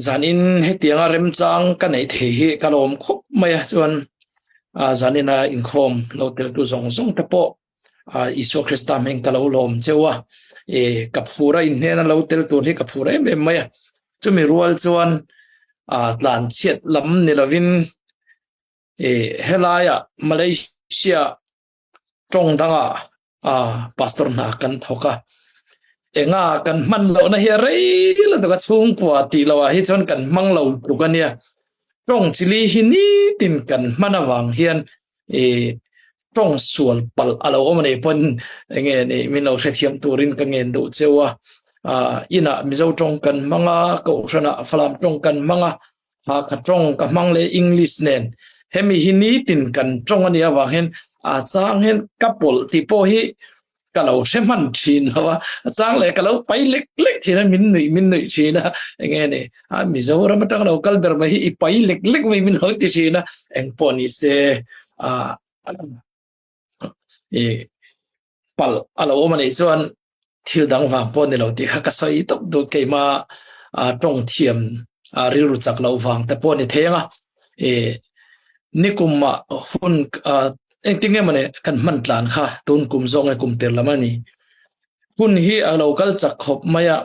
zanin he tianga rem chang ka nei the hi kalom khop mai chuan zanina in khom lo tel tu zong zong te po iso krista meng kalo lom chewa kapfura in hena lo tel tu hi kapfura em mai chumi rual chuan tlan chiat lam ni lovin helaya Malaysia tong danga pastor na kan thoka enga kan man lo na hi rei la to ka chung kwa ti lo hi chon kan mang lo tu kan ya tong chili hi ni tin kan manawang hian tong sual pal alo omane pon nge ni min lo thiam turin ka ngen do chewa ina mizo tong kan manga ko sana falam tong kan manga ha ka tong ka mangle English nen hemi hi ni tin kan tong ania wa hen chang hen couple ti po hi kalau seman chin hawa chang le kalau pai lek lek thina min nui china nge ni mizo ram tang local ber ma hi pai lek lek mai min hoti china eng poni se pal alo omane chuan thil dang wang pon ni lo ti kha ka soi tok do keima tong thiam ri ru chak lo wang te pon ni thenga nikumma hun engtinge mane kan man tlan kha tun kum zong e kum ter lamani hun hi a local chak khop maya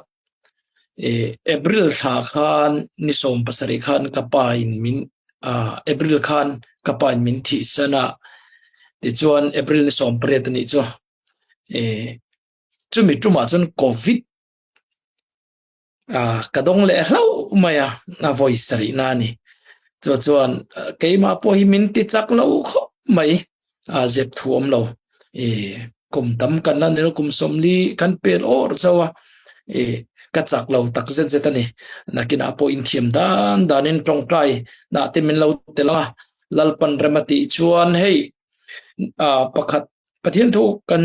April tha khan ni som pasari khan ka pa in min April khan ka pa in min thi sana ti chuan April ni som pret ni chu chumi tuma chun covid kadong le hlau maya na voice ri na ni chuan keima po hi min ti chak lo kho mai zep thuam lo kum tam kan na ne kum somli kan pel or chawa ka chak lo tak zet zet ani nakina po in thiam dan danin tong trai na te min lo tela lalpan remati chuan hei pakhat pathian thu kan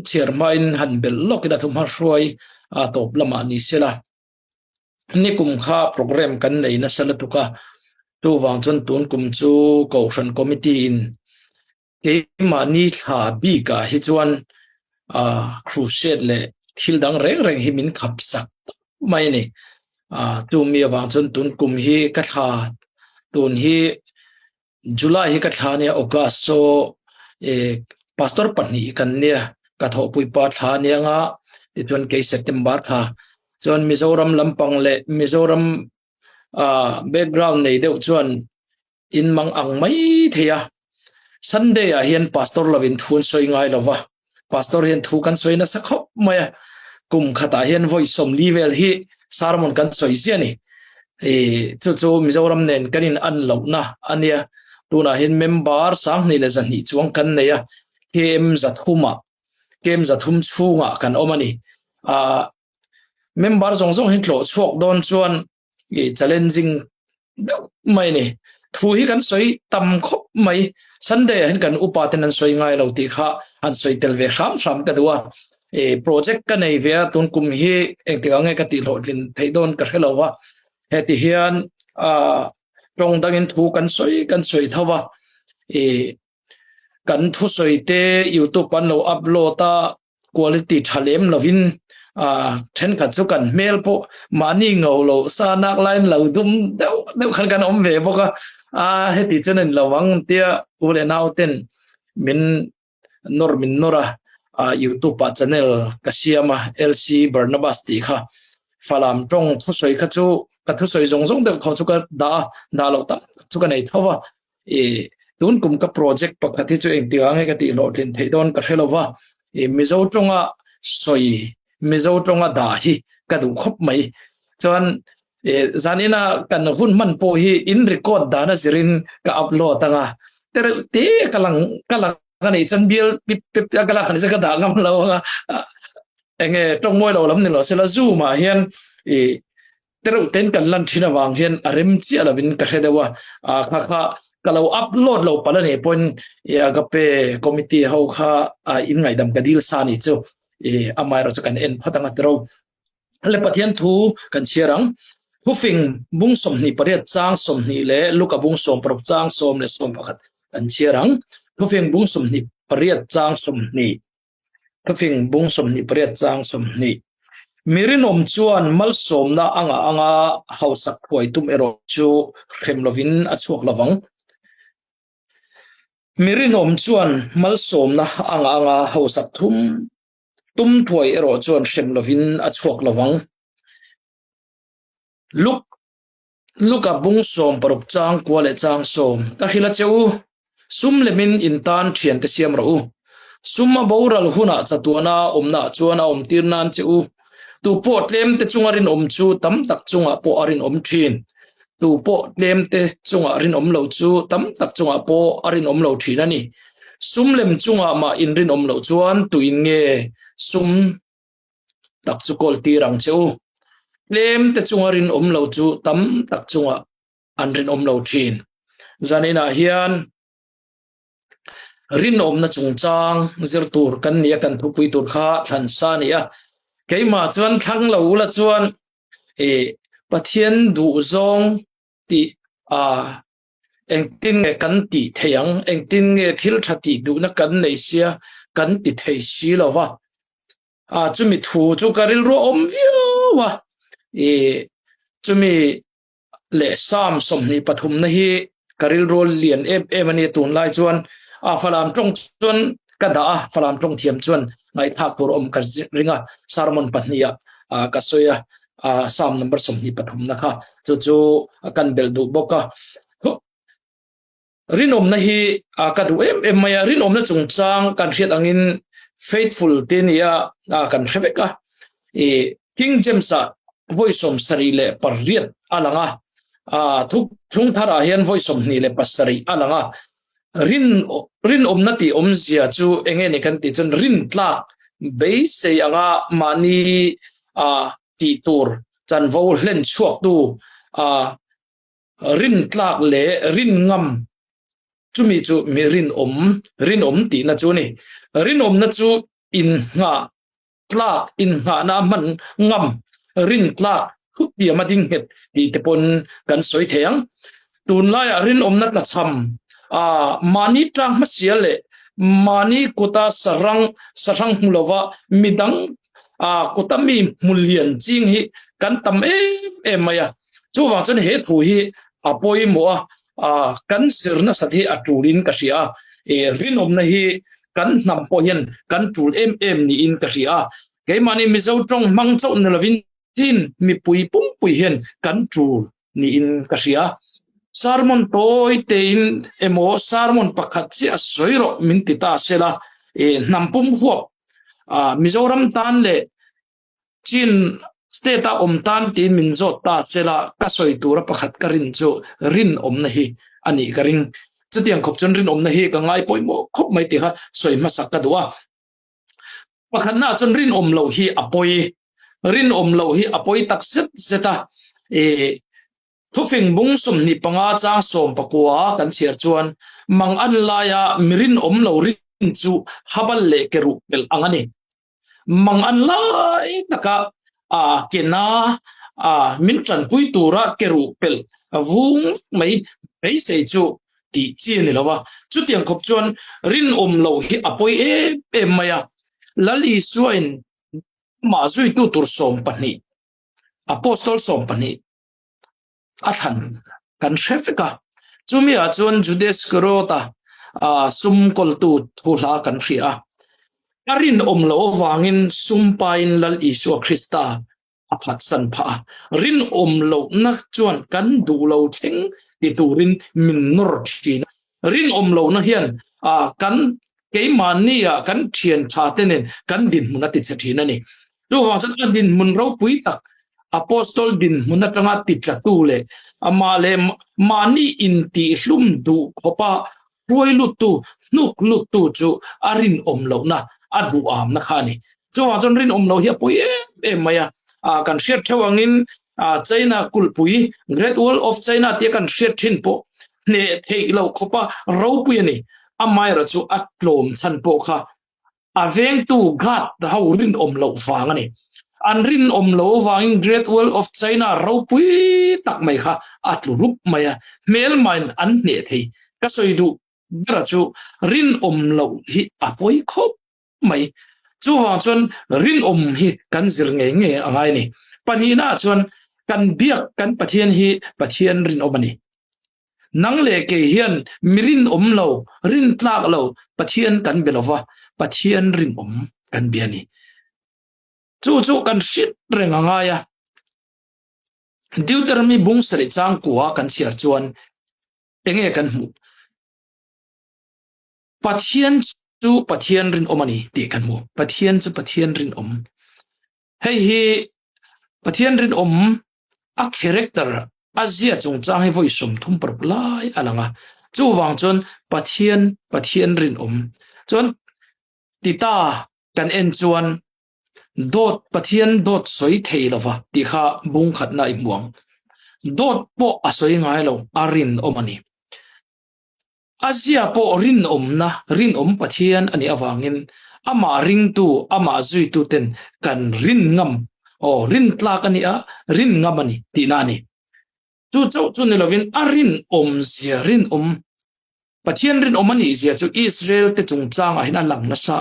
chairman hanbel lokida thum ha roi top lama ni sela nikum kha program kan nei na salatuka tu wang chon tun kum chu caution committee in ke mani tha bi ka hi chuan crusade le thildang reng reng hi min khap sak mai ni tu mi wang chon tun kum hi ka tha tun hi July hi ka tha ne August so pastor pani kan ne ka tho pui pa tha ne nga ti chuan ke September tha chuan Mizoram lampang le Mizoram background nei deuh chuan in mang ang mai theya Sunday hian pastor lovin thun soi ngai lova pastor hian thu kan soina sakhop maya kum khata hian voice som level hi sermon kan soi ziani chu Mizoram nen kanin an lo na ania tuna hian member sang ni le zan hi chuang kan neya kem zathum chunga kan omani member zong hin tlo chuak don chuan challenging mai ni thu hi kan soi tam khop mai Sunday hin kan upaten an soi ngai lo ti kha an soi telve sam ka duwa project ka nei ve tun kum hi engtiange ka ti lodin theidon ka helowa heti hian tong dangin thu kan soi thawa kan thu soi te YouTube pan lo upload ta quality thalem lovin then ka chu kan mail po mani ngolo sanak line lo dum deu khan kan om ve boka heti chunen lawang tia ule nauten min nora YouTube channel kasiama LC Barnabas ti kha falam tong thu soi kha chu ka thu soi zong deu tho chu ka da lo ta chu ka nei thawa tun kum ka project pakhathi chu engtiang ka ti lo thin theidon ka helowa mizo tonga soi mizo tonga da hi ka du khop mai chuan zanina kan hun man po hi in record dana sirin ka upload tanga te kalang ani chanbil pip kala kan ka da ngam lo nga enge tong moi lo lam ni lo sela zoom ma hian teru ten kan lan thina wang hian arem chi alawin ka hedewa kha kalau upload lo pala ne pon ga pe committee ho kha in ngai dam ka deal sa ni chu amai ro kan en phatanga tro le pathian thu kan chirang hufing bung som ni pariat chang som ni le luka bung som prop chang som le som pakhat kan chirang hufing bung som ni pariat chang som ni hufing bung som ni pariat chang som ni มีรินอมชวนมัลสมนะangaเฮาสักถวยตุมเอโรจูเข็มลวินอชวกละวังมีรินอมชวนมัลสมนะangaเฮาสักตุมถวยเอโรจวนเข็มลวินอชวกละวังลูกกับบุงสมปรบจางกัวเลจางสมกะฮิละเจ้าซุมเลมินอินตานเทียนเตเซียมรูซุมมาบาวรัลหุนะจัตัวนาอมนาจวนอมตีรนานเจ้าตูโปเตมเตจุงอารินอมจูตัมตักจุงอาโปอารินอมทีนตูโปเตมเตจุงอารินอมเหลาจูตัมตักจุงอาโปอารินอมเหลาทีนั่นนี่ซุมเลมจุงอามาอินรินอมเหลาจวนตุอินเงซุมตักจุกอลตีรังเจ้าเลมเตจุงอารินอมเหลาจูตัมตักจุงอาอันรินอมเหลาทีนจานินาเฮียนรินอมนะจุงจางเซรตูร์กันเนียกันทุกุยตูร์ข้าทันซาเนียcái mà chuan thăng lâu là chuan bắt thiên đủ zong ti anh tin nghe cắn ti thèng anh tin nghe thiếu thật ti đủ nó cắn này xia cắn ti thầy xí lo va chúng mình thu chú cái rồi ôm phiêu va chúng mình lệ sam som ni pathum na hi cái rồi liền em anh tuần lại chuan phalam trong chuan cái đó phalam trong thiam chuan ngai thak tur om ka ringa sarmon pahnia kasoya sam number somni pathum na kha chu kan bel du boka rinom na hi ka du em maya rinom na chungchang kan hriat angin faithful tenia kan hreveka king james voice om sari le parriat alanga thung thara hian voice om ni le pasari alanga rin om nati om zia chu enge ni kan ti chun rin tlak be se anga mani ti tur chan vo hlen chuak tu rin tlak le rin ngam chumi chu mi rin om ti na chu ni rin om na chu in nga tlak in nga na man ngam rin tlak khuk ti ma ding het ti te pon kan soi theng tun la ya rin om na la cham mani tang masiale mani kota sarang hulova midang kota mi mulian jing hi kan tam maya chu wa chon he thu hi apoi mo kan sirna sathi aturin ka sia rinom na hi kan nam poyen kan tul ni in ka sia ke mani mi zo tong mang chau na lovin tin mi pui pum pui hen kan tul ni in ka sia sarmon toy tein emo sarmon pakhat chi asoiro mintita sela nampum huap mizoram tan le chin state om tan tin minzot ta sela ka soi tura pakhat karin chu rin om na hi ani karing chutiang khop chon rin om na hi ka ngai poimo khop mai ti kha soi ma sak ka duwa pakhat na chon rin om lo hi apoi tak seta thu phing bung som ni panga chang som pakua kan chiar chuan mang an laya mirin om lo rin chu habal le keru bel angani mang an lai taka kena min tran pui tura keru pel vung mai bei se chu ti chi ni lawa chu tiang khop chuan rin om lo hi apoi maya lali suain ma zui tu tur som pani apostol som pani athan kan shefika chumi a chuan judes krota sum kol tu thula kan ria arin om lo wangin sumpain lal isu krista aphat san pha rin om lo nak chuan kan du lo theng ti turin min nor thina rin om lo na hian kan keimania kan thian tha tenen kan din munati chathina ni tu wa chan din mun ro pui tak apostol din munatanga titla le amale mani inti hlum du khopa roilutu nuk lutu chu arin omlo na adu am na khani chu wa chon rin omlo hi poi maya kan share thawangin China kulpui Great Wall of China te kan share thin po ne thei lo khopa ro pui ni amai ra chu atlom chan po kha aveng tu gat how rin omlo wangani anrin omlo wangin Great Wall of China ro pui tak mai kha atlurup maya mel main an ne thei ka soidu dra chu rin omlo hi apoi khop mai chu wa chon rin hi kan zir nge angai ni pani na chon kan biak kan pathian hi pathian rin ani nang le ke hian mirin lo rin tlak lo pathian kan belova pathian rin kan biani chu kan shit renga nga ya Deuteronomy bung sari chang kuwa kan siar chuan enge kan mu pathian chu pathian rin ani ti kan mu pathian chu pathian rin hei hi pathian rin a character azia chung chang he voi som thum par lai alanga chu wang chon pathian rin chon tita kan en chuan dot pathian dot soi thei lova ti kha bung khat na imuang dot po asoi ngai lo arin ani azia po rin na rin pathian ani awangin ama ring tu ama zui tu ten kan rin ngam rin tlak ani a rin ngam ani ti na ni chu ni lovin arin zia rin pathian rin ani zia chu Israel te chung chang a hin a lang na sa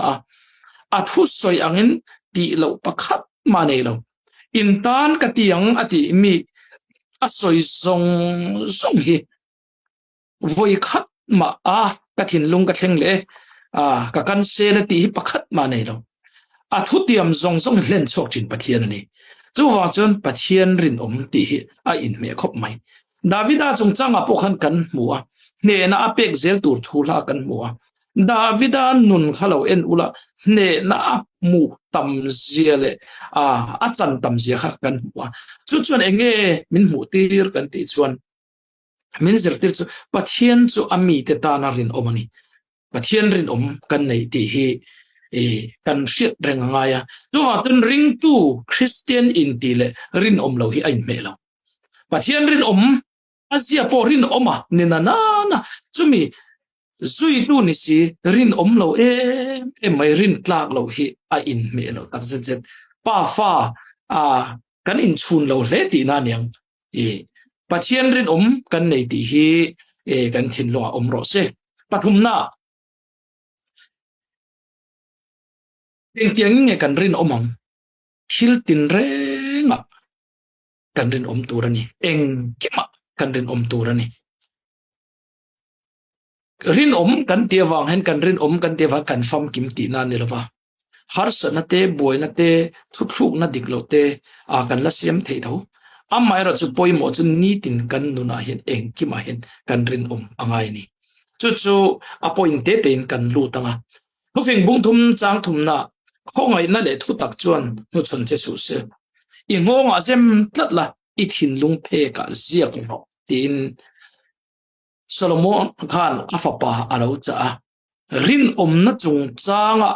a thu soi angin ti lo pakhat ma nei lo in tan ka tiang ati mi a soi zong hi voi khat ma ka thin lung ka thleng le ka kan se le ti pakhat ma nei lo a thu tiam zong len chok chin pathian ani chu wa chon pathian rin ti hi a in me khop mai Davida chung changa pokhan kan muwa ne na apek zel tur thula kan muwa Davida nun khalo en ula ne na mu tam ziele a chan tam zia kha kan muwa chu chuan enge min mu tir kan ti chuan min zer tir chu pathian chu ami te ta na rin ani pathian rin kan nei ti hi kan shit reng nga ya no tun ring tu Christian in ti le rin lo hi ai me lo pathian rin Asia po rin ni na chumi zui tu ni si rin lo mai rin tlak lo hi a in me lo tak zet pa fa kan in chun lo le ti na niang pathian rin kan nei ti hi kan thin lo ro se pathum na tiang nge kan rin omang thil tin renga kan rin turani eng kima kan rin turani rin kan tiawang hen kan rin kan tiawa kan fam kim ti na nilwa har sa na te boy na te thuk na diklo te kan la siam thei tho amai ra chu poimo chu ni tin kan nu na hen eng kima hen kan rin angai ni chu appointe ten kan lu tanga hofing bung thum chang thum na khongai na le thu tak chuan nu chon che su se i ngonga zem tlatla i thin lung phe ka ziak ro tin Solomon khan afapa alo cha rin na chung changa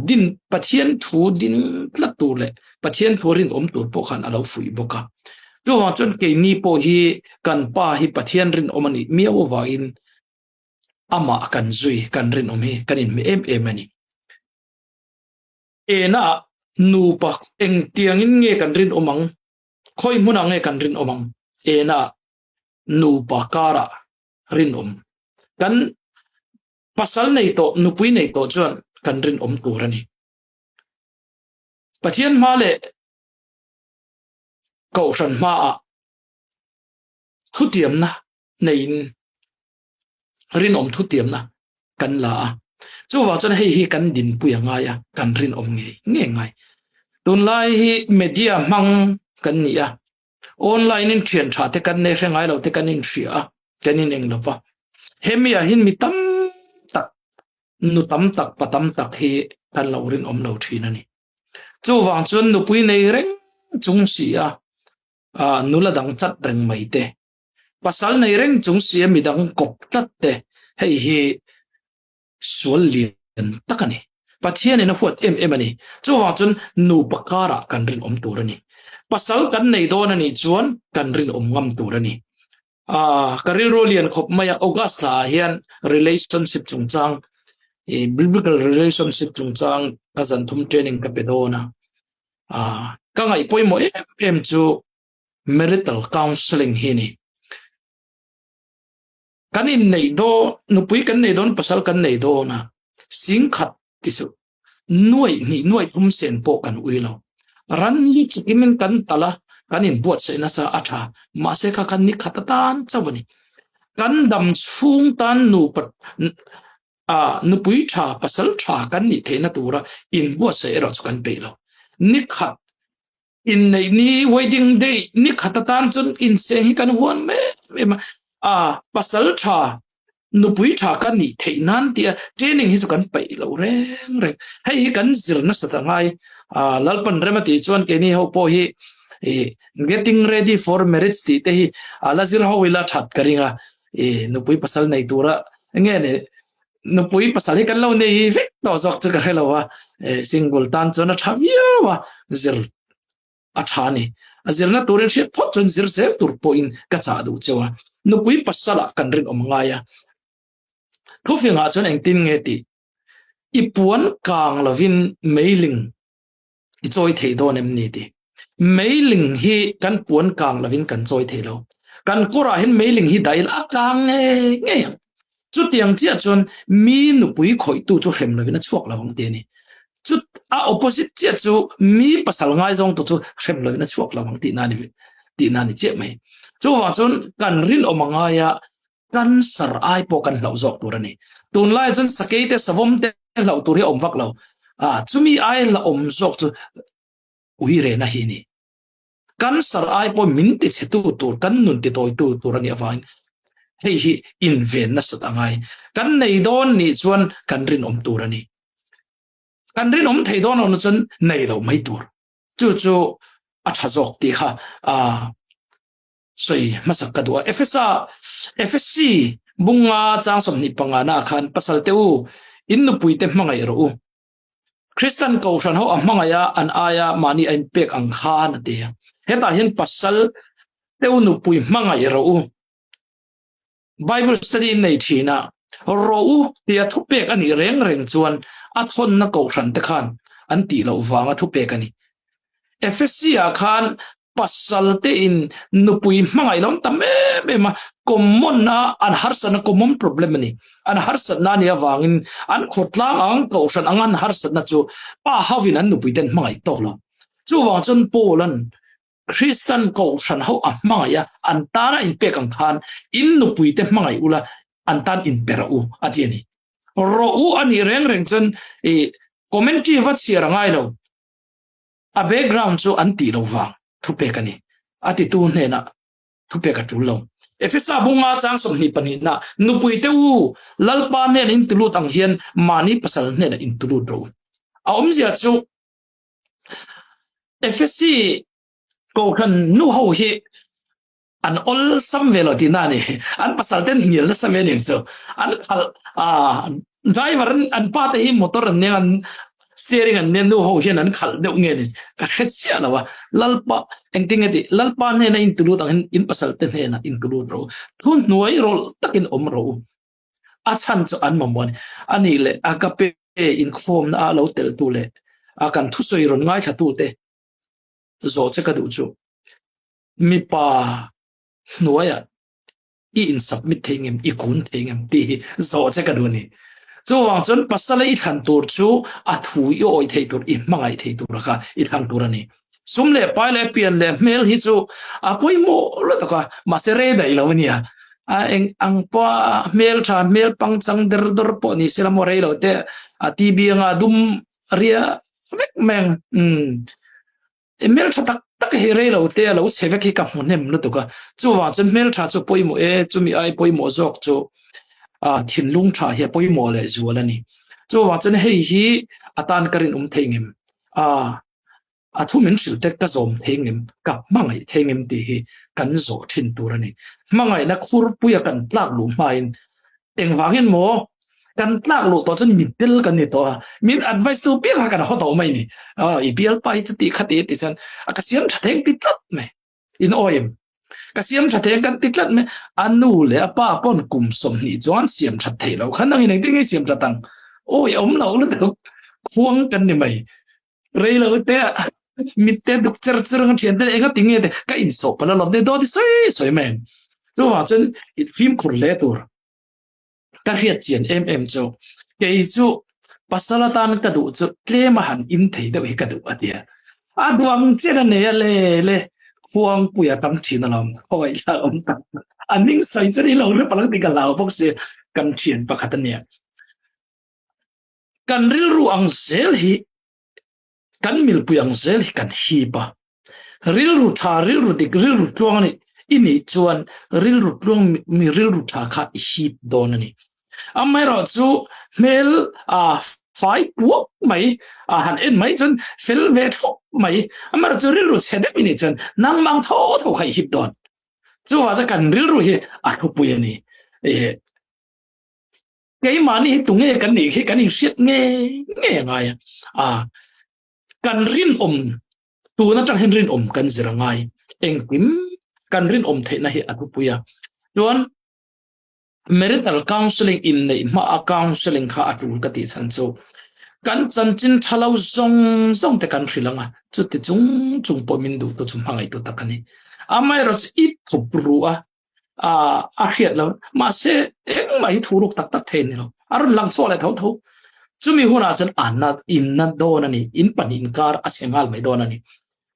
din pathian thu din tlatu le pathian thu rin tur po khan alo fui boka chu wa chon ke ni po hi kan pa hi pathian rin ani miaw wa in ama kan zui kan rin hi kan in me em ani na nu pak eng tiang in nge kan rin omang khoi muna nge kan rin omang na nu pakara rin kan pasal nei to nupui nei to chuan kan rin turani pathian ma le ko ran ma thutiam na nein rin thutiam na kan la chu wa chuan hei hi kan din puyanga ya kan rin nge ngai tun lai hi media mang kan ni online in thian tha te kan ne hrengai lo te kan in thria kan in eng lova hemia hin mi tam tak nu tam tak patam tak hi kan lo rin lo thina ni chu wang chuan nu pui nei reng chung si nu la dang chat reng mai te pasal nei reng chung si mi dang kop tat te hei hi sual lian takani pathian ina huat em ani chu wang chuan nu pakara kan rin turani pasal kan nei don ani chuan kan rin ngam turani karil rolian khop maya August la hian relationship chungchang biblical relationship chungchang azan thum training ka pedona ka ngai poimo em chu marital counseling hini kanin nei do nupui kan nei don pasal kan nei do na singkhat tisu หน่วยทุ่มเสนโปกันอุยเรารันลิจิกิมันกันตะละกันอินบวชเสนาสาอาชามาเสกกันนิขัตตานเจ้าวันนี้กันดำสูงตันนูปนุปุยชาปัสลชากันนิเทนตัวอินบวชเสเราสุกันเปล่านิขัดอินในนี้ wedding day นิขัตตานจนอินเสงกันหัวแม่มาปัสลชานุปุยชากันนิเทนันเตียเจนิงฮิสุกันเปล่าเร่งให้กันสิรนัสตังไงลัลปันเรมาติชวนเกนี่เขาพอฮีgetting ready for marriage ติเตฮีลาซิร์เขาเวลาถัดกันอ่ะนุปุยปัสลในตัวละเงี้ยเนี่ยนุปุยปัสลให้กันเราเนี่ยฟิกต่อจากจะกันให้เราว่าsingle ตันจนทับยาวะซิร์อัฐานี่ซิร์น่ะตัวเรื่องเชื่อพอจนซิร์เซฟตัวพอยน์กัจจาดูเจ้าว่านุปุยปัสลกันเรื่องอมง่ายอ่ะทุกอย่างจนเองตินเงติอีปวนกลางละวินไม่ลิงอีจอยเทโดนเอ็มนี่ดิไม่ลิงฮีกันปวนกลางละวินกันจอยเทโลกันกุระเห็นไม่ลิงฮีได้ละกลางเงี้ยจุดอย่างเจ้าจนมีนุปุยคอยตู้จุเข็มละวินช่วงละวังเดียนี่จุดopposite เจ้าจูมีภาษาง่ายจงตู้จุเข็มละวินช่วงละวังตีนานี่เจ้าไหมจู่ว่าจนกันรินอมังไงกันสระไอปกันเหล่าจอกตัวนี้ตุนไล่จนสเกตสวมเตเหล่าตัวที่อมฟักเหล่าจุมีไอละอมจอกจูอุยเรนะฮีนี่กันสระไอปมินติดตัวกันนุนติดตัวนี้ฟังให้ฮีอินเวนนัสตังไงกันในดอนนี่ส่วนกันรินอมตัวนี้กันรินอมไทยดอนอนจนในเราไม่ตัวจู่อัฐจอกตีค่ะสวยมาสักกระดัวFSC บุงอาจางสมนิปังอานาคันปัสสาวะเตวอินนุปุยเต็มมังไงรู้คริสตันกูฉันเขามังไงอันอายามานี่ไอเป็กอังคารนั่นเองเห็นแต่เห็นปัสสาวะเตวนุปุยมังไงรู้Bible study ในที่น่ะรู้เดียทุกเป็กอันนี้เร่งจวนอัทนนักกูฉันตะขันอันตีเราฟังทุกเป็กอันนี้ FSC อาคารปัสสาวะเตอินนุปุยมังไงล้อมตั้มเอ็มคอมมอนนะอันฮาร์สันคอมมอน problem นี่อันฮาร์สันนั่นเนี่ยฟังอินอันขดล้างอันกูฉันอันฮาร์สันนั่นจู่ป้าฮาวินันนุปุยเดินมังไงตกแล้วจู่ว่าจนโปลันคริสตันกูฉันเขามังไงอันตานะอินเป็กอังคารอินนุปุยเดินมังไงอุละอันตานอินเปราอูอันนี้รู้อันนี้เร่งจนคอมเมนต์วัดเสียงไงเราa background จู่อันตีเราฟังทุกเปกันนี่อาทิตย์ตูนเนี่ยนะทุกเปกันจุลลงFSA บุงอาจางสมนิปนินะนุปุยเตวูลัลปานเนี่ยอินตุลูตังเฮียนมานี่ภาษาเนี่ยอินตุลูโรเอาเสียจู่ FSC ก็คันนู่เขาเฮอันอลซัมเวลที่นั่นนี่อันภาษาเด่นเนี่ยละซัมเวลนี่จู่อันไดรเวอร์อันป้าเตหิมอเตอร์เนี่ยอันsteering อันเนี่ยนู่เขาเฮนั้นขัดเดือดเงี้ยนี่ก็เฮ็ดเสียแล้วว่าลัลปาเอ็งติงเอติลัลปาเนี่ยนะอินตุลูตังอินภาษาเด่นเนี่ยนะอินตุลูโรทุนหน่วยโรตักอินอมโรอาชันจะอันมั่วนี่อันนี้เลยอากาเปอินฟอร์มนะเราเตลตูเลยอาการทุสอยรอนง่ายชัดตูเตโจเจก็ดูจู่มีป่าหน่วยอินสับมิดเทงมอีกุนเทงมดีโจเจก็ดูนี่จู่ว่าจนภาษาเลยทันตัวจู่อัฐุยโอยเทตัวอิมังไอเทตัวละค่ะอีทันตัวนี่สมเล่ไปเล่เปลี่ยนเล่เมลฮิจู่ป่วยโม่แล้วก็มาเสเรได้แล้วเนี่ยเอ็งอังป้าเมลชาเมลปังจังเดอร์ปอนี่เสลามเรย์แล้วแต่ทีบีงาดุมเรียเวกแมงเมลชาตักเฮเรย์แล้วแต่เราเสวกที่กับมันเนี่ยมันตัวก็จู่ว่าจนเมลชาจู่ป่วยโม่จู่มีไอป่วยโม่จอกจู่ทิ้งลุงชาเฮียป่วยโม่เลยจู่แล้วนี่จู่ว่าจนเฮียอาตานกรินเทงมทุกมินสุดเด็กก็จมเทงมกับมังไอเทงมดีกันโจทินตัวนี่มังไงนักขุรปุยกันลากหลุมมาอินเต็งฟังเห็นโมกันลากหลุมตัวจนมิดดิลกันนี่ตัวมิด advice สูบเบี้ยกันเขาต่อไม่นี่อีเบี้ยไปจะตีขัดติฉันกเสียมชัดเองติดลัดไหมอินโอยมกเสียมชัดเองกันติดลัดไหมอันนู้เลยป้าป้อนกลุ่มสมนิจวนเสียมชัดเทเราขันนั่งยังได้เสียมชัดตังโอ้ยอมเราเลยถูกควงกันนี่ไหมเรื่องเราเตะมิดเตะดุกเจริญเจริญเชียนเตะเองก็ติงเงี้ยเตะก็อินโซปแล้วเราได้ดอที่สวยแมงจู่ว่าจนฟิล์มคนเล่ตัวก็เรียกเจียนจู่เกี่ยจู่ภ pasalatan kadu chu tlemahan in thei de hi kadu atia adwang chena ne le huang puya tam thinalam hoi la om ta aning sai chani lo le palang ti galaw bok se kan thien pakhatania kan ril ru ang zel hi kan mil puyang zel hi kan hi pa ril ru tha ril ru dik ril ru tuang ni ini chuan ril ru tuang mi ril ru tha kha hi don ani amai ro chu mel fai puak mai han en mai chun fel ve thok mai amar chu ril ru chede mi ni chun nang mang tho khai hi don chu wa ja kan ril ru hi thu pu ani cái mà ni tung nghe kan ni khi kan ni siết nghe ngai kan rin tu na tang hen rin kan zira ngai engkim kan rin the na hi atu puya don marital counseling in nei ma counseling kha atu ka ti chan chu kan chan chin thalo zong te kan thrilanga chu ti chung po min du to chum hangai to takani amai ros I thupruwa a khiat lo ma se eng mai thuruk tak thein lo arun lang so le tho chumi huna chan anna inna don ani in panin kar asengal mai don ani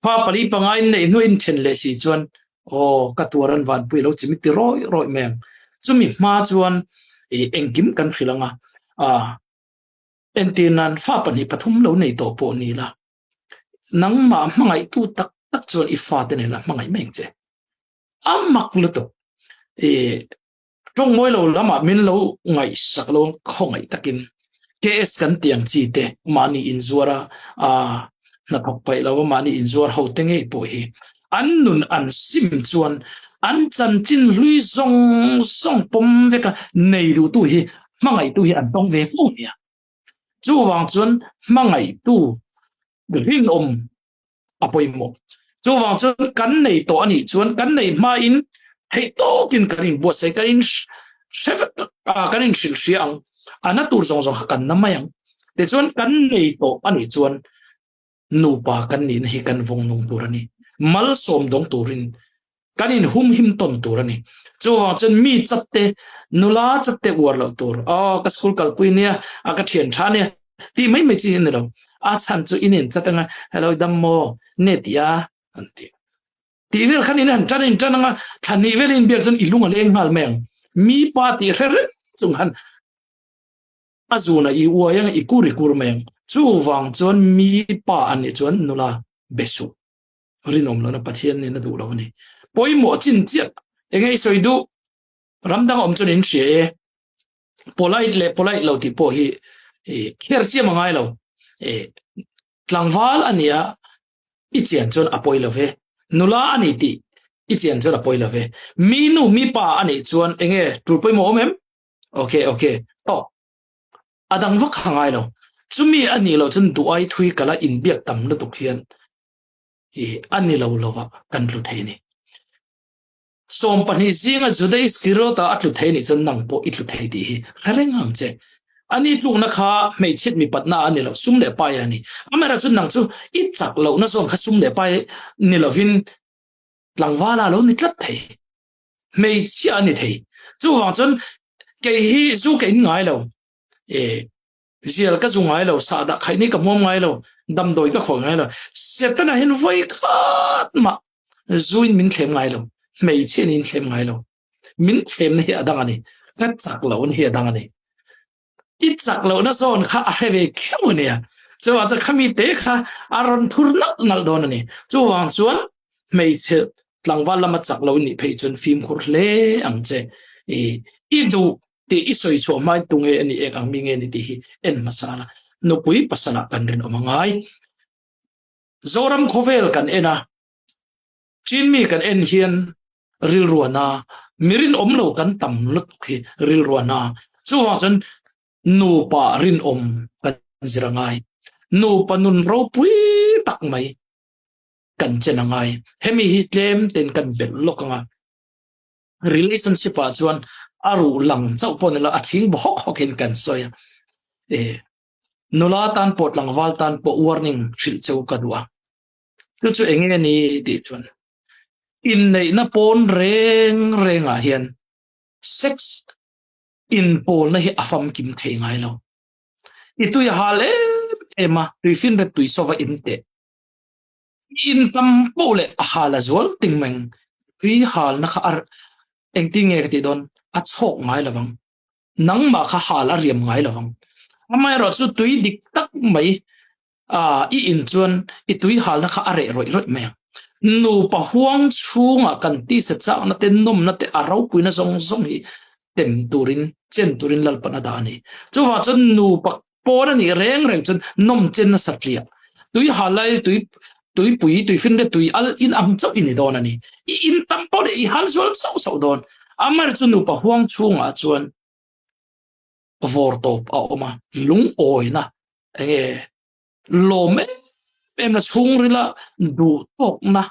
fa pali pangai nei no in then le si chuan ka tuaran van pui lo chimi ti roi mem chumi ma chuan engkim kan thilanga entinan fa pani pathum lo nei to po ni la nang ma mangai tu tak chuan I fa te ne la mangai meng che amak lu to trong moi lo lama min lo ngai sak lo khongai takin ks kan tiang chi te mani in zuara na thok pai lo mani in zuar ho te ngei po hi an nun an sim chuan an chan chin lui song pom veka nei du tu hi mangai tu hi an tong ve fu nia chu wang chuan mangai tu rin apoi mo chu wang chuan kan nei to ani chuan kan nei ma in hei to kin kanin bo sai kanin chef kanin siang ana tur zong kan namayang te chuan kan nei to ani chuan nu pa kan nin hi kan vong nong turani mal som dong turin kanin him ton turani chu wa chuan mi chatte nula chatte war lo tur ka school kal puinia ka thian thania ti mai chi ne lo chan chu inin chatanga hello dammo netia anti ti vel khanin han tananga thani velin biak chun ilunga leng hal meng mi pa ti her chung han azuna I uayang ikuri kurmeng chu wang chon mi pa ani chon nula besu rinom lo na pathian ni na du lo ni poimo chin chia engei soidu ramdang om chon in she polite lo ti po hi kher chi mangai lo tlangwal ania I chian chon apoi lo ve nula ani ti I chian chon apoi lo ve minu mi pa ani chon enge turpoimo omem okay to adang vak hangai lo chumi ani lo chun duai thui kala in biak tam na tukhian ani lo lova kan lu theini som pani zinga judai skirota atlu theini chun nang po itlu thei ti hi rareng ang che ani tlung na kha mei chit mi patna ani lo sum le pai ani amara chun nang chu I chak lo na som kha sum le pai ni lovin tlangwala lo ni tlat thei mei chi ani thei chu wang chun ke hi zu ke ngai lo zial ka zungai lo sa da khai ni ka mom ngai lo dam doi ka khong ngai lo setana hin voi khat ma zuin min thlem ngai lo mei chen in thlem ngai lo min thlem ni adang ani ka chak lo ni adang ani I chak lo na zon kha a heve khemu ne chu wa cha khami te kha aron thurna nal don ani chu wang chuan mei che tlangwal lama chak lo ni phei chun film khur hle ang che I du ti isoi cho mai tunge ani ek ang minge ni ti en masala no pui pasala kan rin omangai zoram khovel kan ena chinmi kan en hian ril ruana mirin omlo kan tam lut khi ril ruana chuwa chan nu pa rin kan zirangai nu panun ro pui tak mai kan chenangai hemi hi tlem ten kan bel lokanga relationship a chuan aru lang chau pon la athing bohok hokin kan soya nula tan pot lang wal tan po warning thil cheu kadwa chu enge ni ti chuan in nei na pon renga hian sex in pol na hi afam kim thei ngai lo itu ya hale ema rifin de tui sova inte in tampo le hala zol tingmeng tui hal na kha ar engting e ti don a chok ngai lawang nang ma kha hala riam ngai lawang amai ro chu tui dik tak mai I in chuan I tui hal na kha are roi me nu pa huang chunga kan ti se cha na te nom na te arau puina zong hi tem turin chen turin lal pana dani chu wa chun nu pa pora ni reng chun nom chen na satlia tui halai tui pui tui fin de tui al in am chau in don ani in tam po de I hal zol sau don amar chu nu pa huang chunga chuan vortop a oma lung oina enge lome em na chung rila du tok na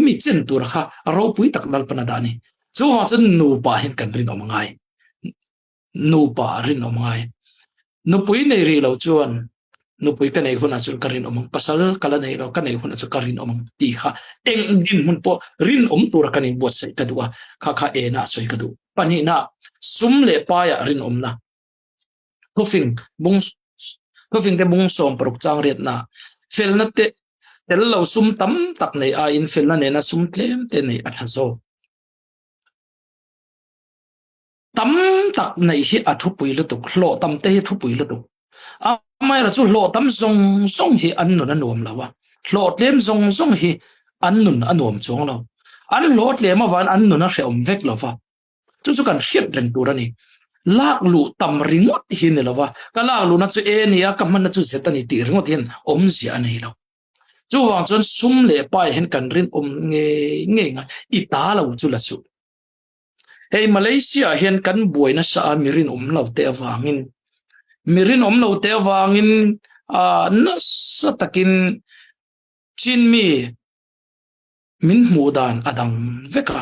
mi chen tur kha ro pui tak dal pana dani chu ha chen nu pa hin kan rin omangai nu pa rin omangai nu pui nei ri lo chuan nu pui ka nei huna chu karin omang pasal kala nei lo ka nei huna chu karin omang ti kha eng din hun po rin tur ka ni bo sai ka duwa kha e na soi ka du pani na sum le pa ya rin omna hofing de bung som prok chang riat na fel na te tel lo sum tam tak nei a in fel na ne na sum tlem te nei a thaso tam tak nei hi a thu pui lu tu hlo tam te hi thu pui lu tu a mai ra chu hlo tam zong hi an nu na nuam lawa hlo tlem zong hi an nun anuam chong lo an hlo tlem awan an nu na hreom vek lova chu kan hriat len tur ani lak lu tam ringot hi ne lawa ka lak lu na chu e nia ka man na chu zetani ti ringot hin om zia nei lo chu wang chon sum le pai hen kan rin nge nga I ta lo chu la su hey Malaysia hen kan buaina sa mirin lo te awangin na sa takin chin mi min mudan adang veka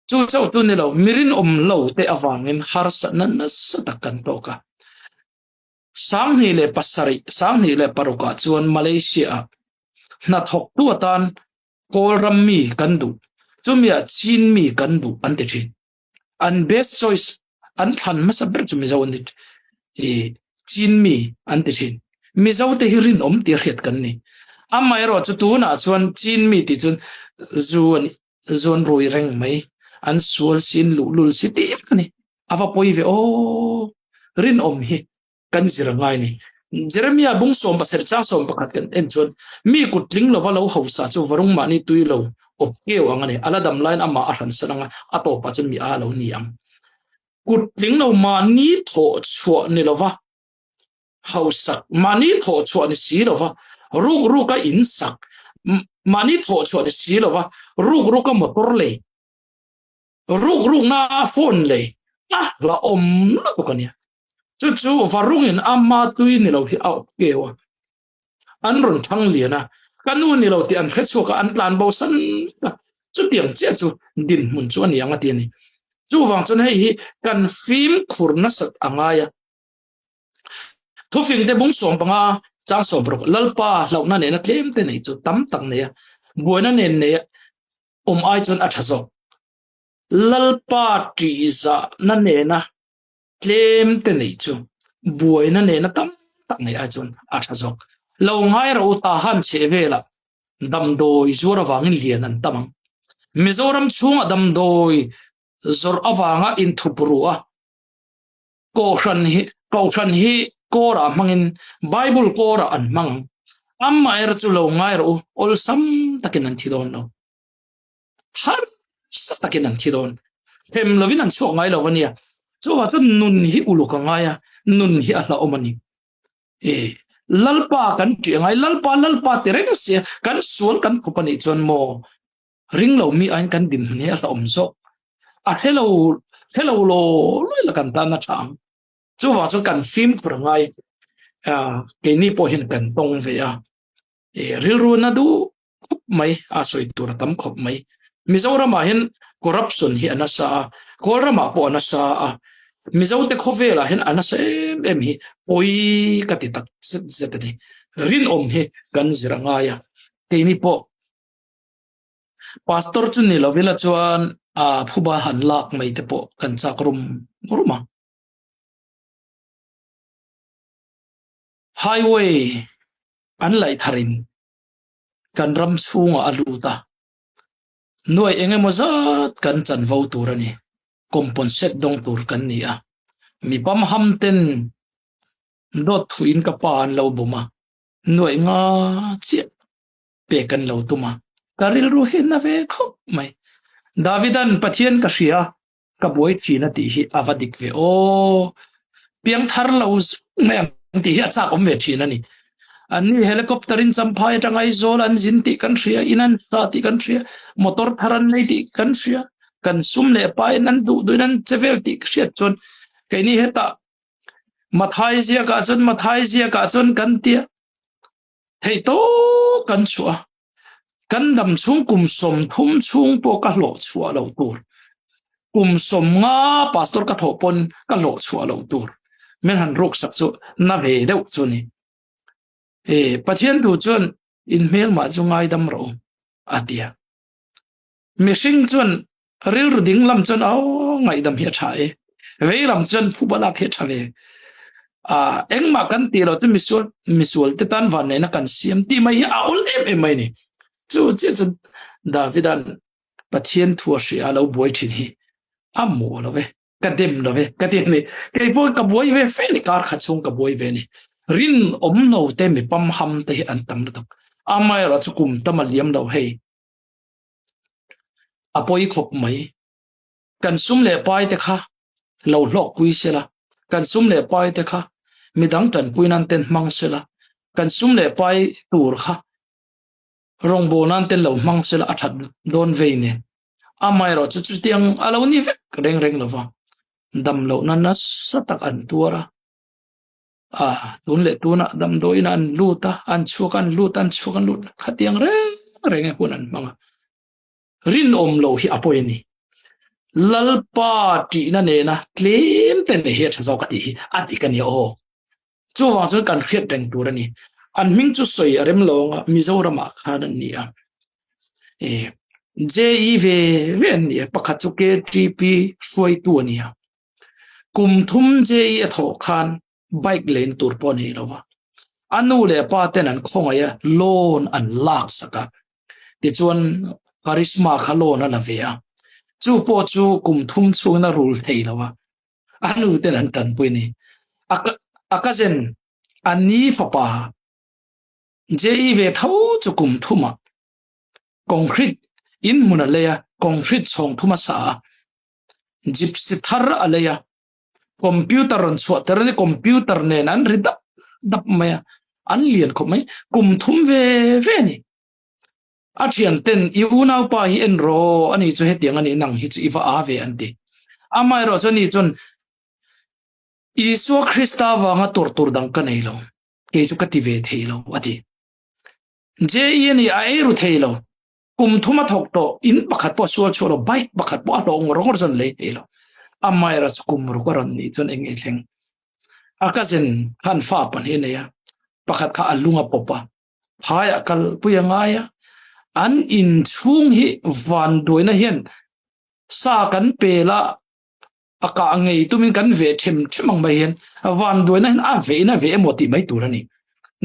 chu chau tu ne lo mirin lo te awangin har sa na sa takan to ka sang hi le pasari sang hi le paruka chuan Malaysia na thok tu tan kolram mi kan du chumia chin mi kan du an te thin an best choice an than ma sa ber chumi zawon dit chin mi an te thin mi zaw te hirin ti riat kan ni amai ro chu tu na chuan chin mi ti chun zon roi reng mai an sual sin lul si ti kani ava poi ve rin hi kan zirangai ni Jeremia bung som ba ser chang som pakat kan en chon mi kutling lo walo hausa chu warung mani tuilo opkeu angani aladam line ama aran sananga ato pa chun mi a lo ni am kutling lo mani tho chho ni lova hausa mani tho chho ni si lova ru ka insak mani tho chho ni si lova ru ka motor le ru na phone le la la ko kania chu varungin amma tui ni lo hi out kewa an ron thang liana kanu ni lo ti an khetsu ka an plan bo san chu tiang che chu din mun chu ani anga ti ni chu wang chon hei hi kan film khurna sat angaya thu film te bung som panga chang som bro lalpa launa ne na tlem te nei chu tam tak ne boina ne ne ai chon athazo lalpa ti za na ne na tlem te nei chu buaina ne na tam tak nei a chun a thazok lo ngai ro ta han chevela damdoi zura wangin lian an tamang mizoram chunga damdoi zor awanga in thupurua ko khan hi kora mangin bible kora an mang amma er chu lo ngai ro ol sam takin an thidon lo har sa takin an thidon hem lovin an chu ngai lo wania chu wa tu nun hi uluka ngaya nun hi ala omani lalpa kan ti ngai lalpa tereng se kan sual kan khupani chon mo ring lo mi an kan din ne ala omso a hello lo loi la kan ta na chang chu wa chu kan film kur ngai ke ni po hin kan tong ve ril ru na du mai a soi tur tam khop mai Mizoram hin corruption hi anasa korama po anasa mizo te khovela hen anasa em hi oi katitak zetani rin hi kan zirangaya keini po pastor chu ni lovela chuan phuba han lak mai te po kan chakrum muruma highway อันไหลทารินกันรำชูงอลูตาหน่วยเองมจัดกันจันวาวตูรนี่คอมปอนเซตดงตูรกันนี่มีปั๊มฮัมเต็นดอทวินกับปานเลาบุมาหน่วยงาเจียเปกันเลาตุมาการิลรูเห็นนะเวคบไม่ดาวิดันปะเทียนกษเชียกับวยชีนาติฮิอาวดิกเวโอเปียงทาร์เลาไม่ติฮิอาจารย์อมเวชีนั่นนี่อันนี้เฮลิคอปเตอร์อินสัมภาจังไอโซลันจินติกันเชียอินันตาติกันเชียมอเตอร์ทารันเลยติกันเชียกันซุ่มเล่ไปนั้นดูนั้นเซเวลติเชียจนแค่นี้เหตุมาไทยเสียกาจนกันเตียเฮโตกันชัวกันดำชุงกุมสมทุ่มชุงตัวกะโหลชัวเราตูรกุมสมงาปาสตอร์กะโถปนกะโหลชัวเราตูรแม่นหันรุกสักจุนาเวเดวจุนี่ปะเทียนดูจนอินเมลมาจงไงดำเราอาเตียมีสิ่งจนริลรดิ่งลำจนเอาไงดำเฮียชายเวลำจนผู้บลักเฮียชายเอ็งมากันตีเราจะมิสวลติตันวันนี้นักการเสียมตีไม่เอาเล่มไม่นี่จู่จนดาวิดันปะเทียนทัวเสียเราบวยทีนี้อ้ำมัวเราเว้กระเด็มเราเว้กระเด็มนี่ไอ้พวกกับบวยเว้เฟนิการขัดชงกับบวยเว้นี่รินอมโนเตมีปั๊มฮัมเตะอันตังนักอาไม่เราจะกุมตะมาเลี้ยมเราให้อภัยขบไหมกันซุ่มเล่ไปเถอะค่ะเราหลอกกุยเสียละกันซุ่มเล่ไปเถอะค่ะมีดังจันกุยนันเต็นมังเสียละกันซุ่มเล่ไปตูร์ค่ะรงโบนันเต็นเรามังเสียละอัฐโดนเวเนี่ยอาไม่เราจะจุดยังอะไรนี่เวกเร่งเราว่าดำเรานั้นนะสตักอันตัวละตุนเล่ตุนะดำโดยนั้นลูตาอันชัวกันลูตันชัวกันลูขัดยังเร่งคนนั้นมังรินอมเราที่อภัยนี่ลัลปาตีนั่นเองนะเคลมเต็นเหตุสอกติอัติกันเนี่ยโอ้จู่ว่าจนการเครียดแต่งตัวนี่อันมิงจุสวยเริ่มลงมิโซรามาขานันนี่เจอีเวนี่ปะขัดจุกเกทีพีช่วยตัวนี่กุมทุ่มเจอีทอคานไบค์เลนตัวปนี่แล้ววะอันนู้นเลยป้าเต้นอันคงไอ้โลนอันลากสักติจวนคาริสมาขโลนนั่นเวียจู่ปอจู่กุมทุ่มช่วงนั้นรูลเทยแล้ววะอันนู้นเต้นอันตันปุยนี่อากาเจนอันนี้ฟ้าป่าเจอีเวท้าจู่กุมทุ่มคอนกรีตอินมุนอะไรคอนกรีตส่งทุ่มสาจิบสิทาร์อะไรคอมพิวเตอร์อันสวดแต่เนี่ยคอมพิวเตอร์เนี่ยนั้นริดับไหมอันเลียนเขาไหมกุมทุ่มเวนี่อาเทียนเต็นอีอูน่าป้าฮีเอ็นโรอันนี้จะเหตุยังอันนี้นั่งฮิตอีฟ้าเวอันดีอาไม่รอจนนี่จนอีสัวคริสต์วางตัวดังกันให้เราเกี่ยวกับที่เวทีเราอดีเจอีนี่ไอรูเทเรากุมทุ่มทอกโตอินบักขัดป้อชัวเราไบค์บักขัดป้อเราองร้องจนเลยให้เราอาไม่รอจกุมรุกรันนี่จนเองเองอากาศขันฟ้าปันเห็นเนี่ยบักขัดข้าลุงอปปะพายกัลปุยงายอันอินช่วงที่วันโดยนั่นเห็นสากันเปล่าอากาศไงตุ้มิกันเวทมชิมังไม่เห็นวันโดยนั่นเวหมดที่ไม่ตัวนี่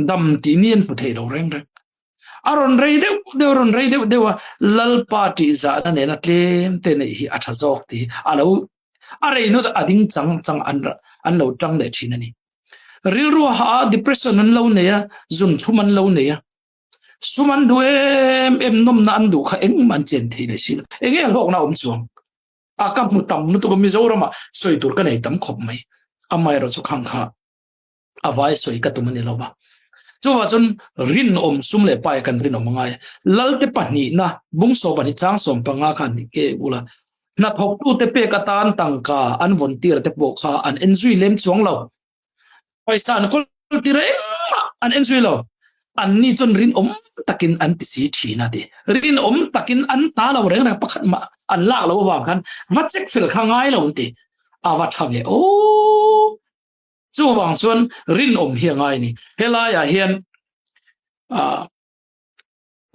ดำที่นี่พุทธเราเร่งอารอนเรย์เดี๋ยวลัลปาร์ตี้จะนั่นเองนะเคลมเตนี่ฮีอัฐจอกที่อะไรนู้จะอดิ้งจังอันเราจังเด็ดที่นั่นนี่ริลรัวหา depression นั้นเราเนี่ยจุนชุมันเราเนี่ยสุมันดูนมนันดูค่ะมันเจนทีเลยสิเอ็งหลอกน่าจวงอากับมุตตำนุตุกมิโซรามาสวยตัวกันไอ้ตั้มขบไหมอาไม่เราสุขังค่ะอาไว้สวยกับตัวมันนี่เราบ้าจู่ว่าจนรินสุมเล่ไปกันรินมังไงลัลเตปนีนะบุ้งโซบันิจ้างสมปังอาคันเกอุละนับหกตู้เตเปกตานตังกาอันวันตีระเตปโบกาอันเอ็นซุยเล่มจวงเราไปสานคนตีเร่อันเอ็นซุยเราอันนี้จนรินตักินอันติสีทีนะดิรินตักินอันตาเราเร่งนะปักมาอันลากเราวางกันมาเจ็กฟิลข้างไงเราอุนติอาวัตทำเนี่ยโอ้จู่วางส่วนรินเฮียงไงนี่เฮลายาเฮียน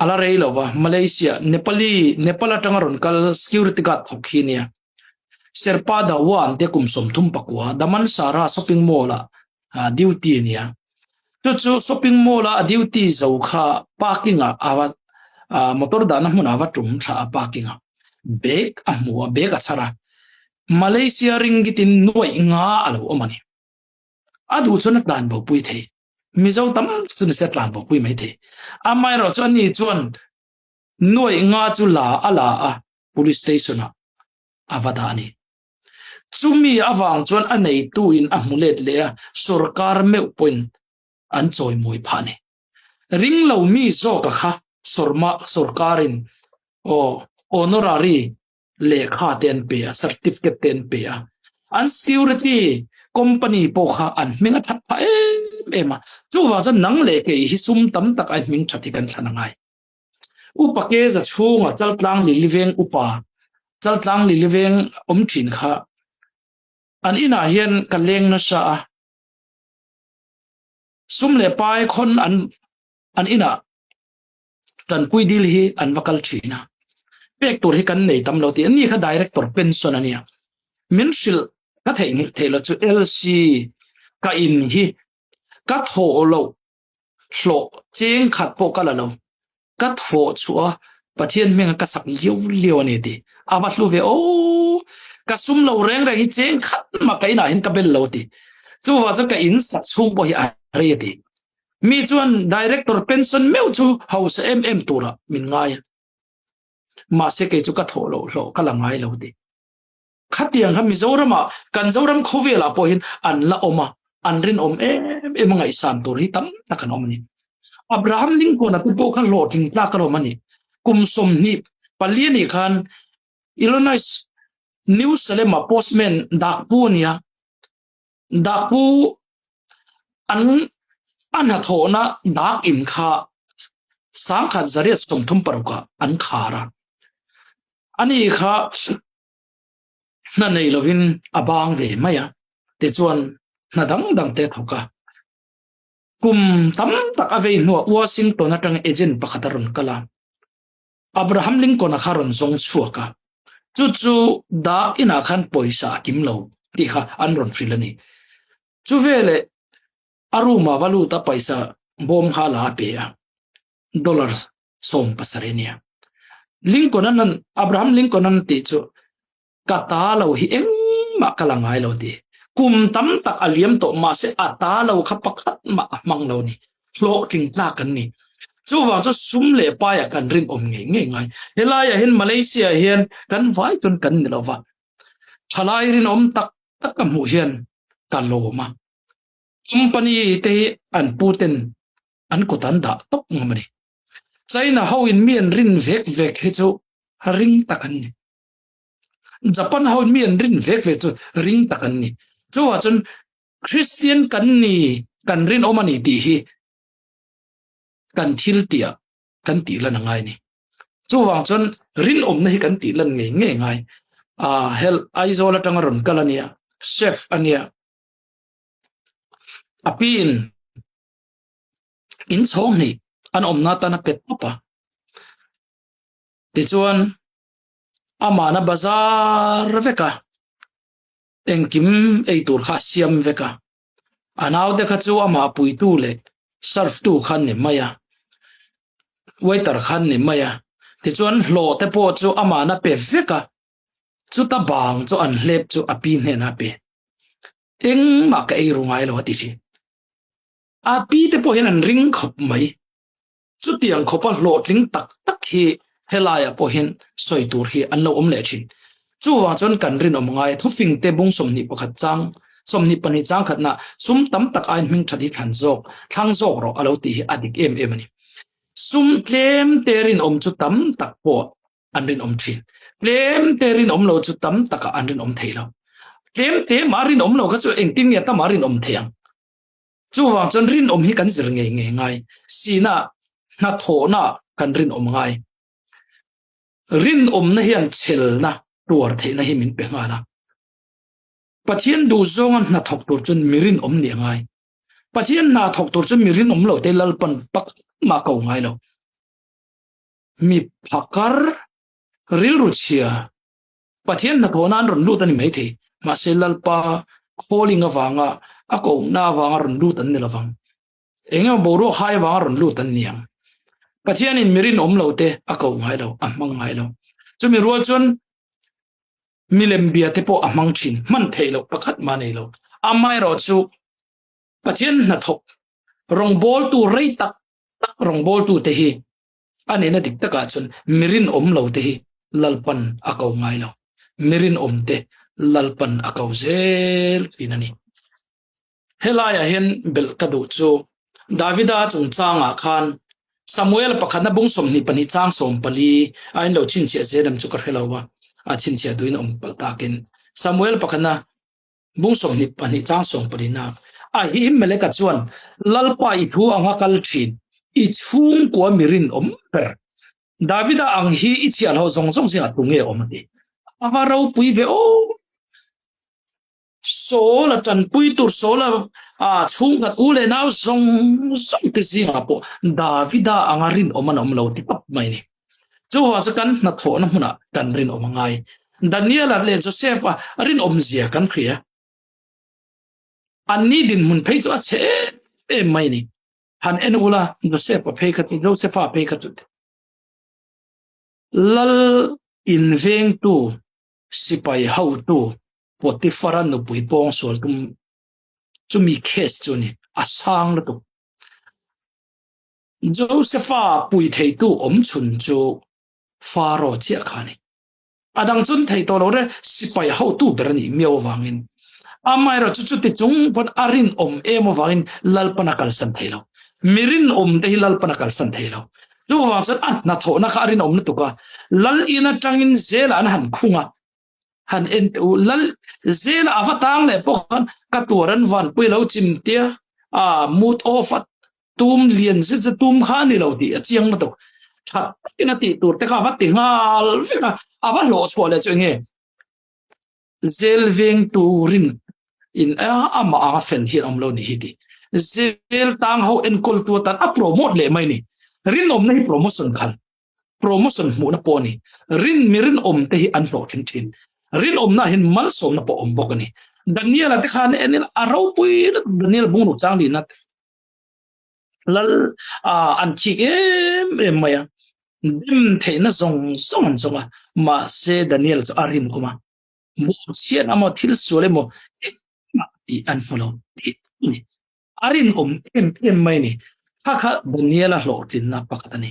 อะไรเราวะมาเลเซียเนปาลตั้งรอนกัล security guard พกขี้เนี่ยเซอร์ปาดาวอันเด็กกุมสมทุ่มปักว่าดามันสาระ shopping mall ดิวตีเนี่ย chu shopping mall a duty zo kha parking awa motor dana mun awa tum tha parking bag amua bag achara Malaysia ringitin noi nga alo omani adu chuna plan bo pui the mizo tam chun set plan bo pui mai the amai ro chuan ni chuan noi nga chu la ala a police station avada ani chumi awang chuan anei tu in amulet le sarkar me point an choi moi phane ring lo mi zo ka kha sarkarin o honorary lekha ten pe certificate ten pe an security company po kha an minga that pha ema chuwa chan nang le ke hi sum tam tak an ming thati kan thanangai upa ke za chunga chaltlang li liveng upa chaltlang li liveng thin kha an ina hian kaleng na sa sum le pai khon an ina tan pui dil hi an vakal thina pek tur hi kan nei tam lo ti ani kha director pension ania minshil ka thelo chu LC ka in hi ka tho lo hlo cheng khat po kala lo ka tho chua pathian menga ka sak liu ni ti aba hlu ve o ka sum lo reng hi cheng khat ma kai na hin ka bel lo ti chu wa cha ka in sak sum bo hi a re ti mi chuan director pension meu chu house tura min ngai ma se ke chu ka tho lo hlo ka la ngai lo ti khatiang ha Mizoram kan zoram khovela po hin an la oma an rin mga isam turi tam takan omani Abraham Lincoln atu po kha loting tla ka romani kumsom ni paliani khan Illinois New Salem postman dakpu nia dakpu an ha thona dak in kha sang khat zariat somthum paruka an khara ani kha na nei lovin abang ve maya te chuan na dang te thoka kum tam tak ave no Washington atang agent pakhataron kala Abraham Lincoln akharon zong chuaka chu da ina khan poisa kimlo ti kha anron frilani chu vele aruma valuta paisa bom hala pe dollars som pasarenia Abraham Lincoln an ti chu kata lo hi ma kalangai lo ti kum tam tak aliam to ma se ata lo khapakhat ma mang lo ni hlo ting tla kan ni chu wa chu sum le pa ya kan rin ngai helaya hin Malaysia hian kan vai tun kan ni lova thalai rin tak kam hu hian kan lo ma company te an Putin an kutan da tok ngamani China how in mien rin vek he chu ring takan ni Japan how in mien rin vek chu ring takan ni chu wa chun Christian kan ni kan rin omani ti hi kan thil tia kan ti lan ngai ni chu wa chun rin na hi kan ti lan ngai hel aizola tangaron kalania chef ania apin in chong ni an na ta na pet pa ti chuan amana bazar veka engkim eitur kha siam veka anaw de kha chu ama pui tu le surf tu khan ni maya waiter khan ni maya ti chuan hlo te po chu amana pe veka chu ta bang chu an hlep chu api ne na pe eng ma ka ei rungai lo ti chi api te po hen an ring khop mai chu tiang khopa hlo tling tak hi helaya po hen soitur hi an lo le chi chu wa chon kan rin ngai thufing te bung somni pakhat chang somni pani chang khatna sum tam tak ain ming thadi thang jok ro alo ti hi adik ani sum tlem terin chu tam tak po an rin thi tlem terin lo chu tam tak an rin theilo tlem te marin lo ka chu engtin ya ta marin theang chu wa chon rin hi kan zir ngai sina na thona kan rin ngai rin na hian chel na tur the na hi min pe ngala pathian du zongan na thok tur chun mirin ni ngai pathian na thok tur chun mirin lo te lalpan pak ma ko ngai lo mi phakar ril ruchia pathian na thonan ron lu tani mai the ma se lalpa calling awanga ako na awanga ron lu tan ni lawang engem boru khai wang ron lu tan niang pathian in mirin lo te akau ngai lo amang ngai lo chumi rual chon milem bia te po amang thin man theilo pakhat ma nei lo amai ro chu pathian na thok rong bol tu rei tak rong bol tu te hi ani na dik taka chon mirin lo te hi lalpan akau ngai lo mirin te lalpan akau zel pinani helaya hen bel kadu chu davida chung changa khan samuel pakhana bung som ni pani chang som pali ain lo chin che zedam chu kar helawa a chin che duin paltakin samuel pakhana bung som ni pani chang som pali na a hi meleka chuan lalpa I thu anga kal thin I chung ko mirin per davida ang hi I chial ho zong zong singa tunge omati ava ro pui ve o sola tan pui tur sola chung kat ule naw zong zong te singa po davida angarin lo ti pap mai ni chu wa chakan na tho na huna kan rin omangai daniel le joseph rin zia kan khria ani din mun phei chu a che e mai ni han en ula joseph phei khat joseph phei khat lal in veng tu sipai hau tu potifaran no pui pong sol tum chumi case chu ni asang la tu joseph pui thei tu chun chu faro chia khani adang chun thei to lo re sipai hau tu berani meo wangin amai ro chu ti chung pon arin emo wangin lalpana kal san theilo mirin te lalpana kal san theilo chu wang chan na tho na kha arin na tu ka lal ina tangin zela an han khunga han en tu lal zela avatang le pokhan ka turan van pui lo chim tia mut ofat tum lien se tum kha ni lo ti chiang na to tha ina ti tur te kha wat ti ngal fika ava lo chole chenge zel veng turin in ama anga fen hi lo ni hiti zel tang ho en kol tu tan a promote le mai ni rin nei promotion khal promotion mu na po ni rin mirin te hi an lo thin thin rin na hin mal som na po bok ni daniel ate khan enil arau pui daniel bung ru chang li nat lal an chi em maya dim theina zong zonga ma se daniel cho arim kuma mo chian amo thil sole mo ma ti an follow ti ni arin em mai ni kha daniel lo tin na pakatani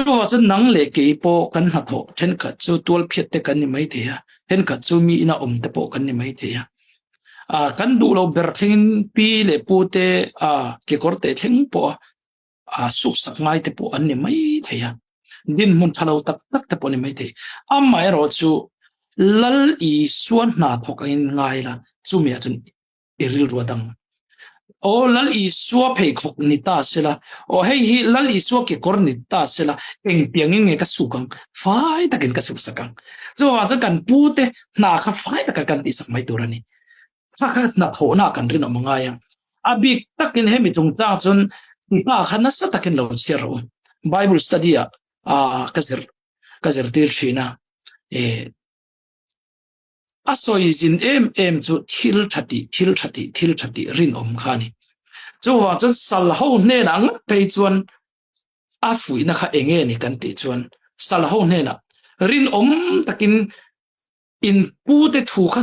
lo chan nang le ke po kan ha tho then ka chu tol phet te kan ni mai the ya hen ka chu mi ina te po kan ni mai the ya kan du lo ber thing pi le pu te ke korte thing po su sak ngai te po an ni mai the ya din mun thalo tak te po ni mai the mai ro chu lal I suan na thok in ngai la chu mi chun iril rodang o lal I suwa phei khok ni ta sela o hei hi lal I suwa ke kor ni ta sela eng piangin nge ka sukang fai takin ka sup sakang so wa kan pu te na kha fai ta kan ti sak mai turani kha na tho na kan rin omanga yang abi takin hemi chung cha chun ti pa khana sa takin lo chero bible study kazir tir china asoi jin em chu thil thati rin khani chu wa chu sal ho ne nang pe chuan a fui na kha enge ni kan ti chuan sal ho ne na rin takin in pu te thu kha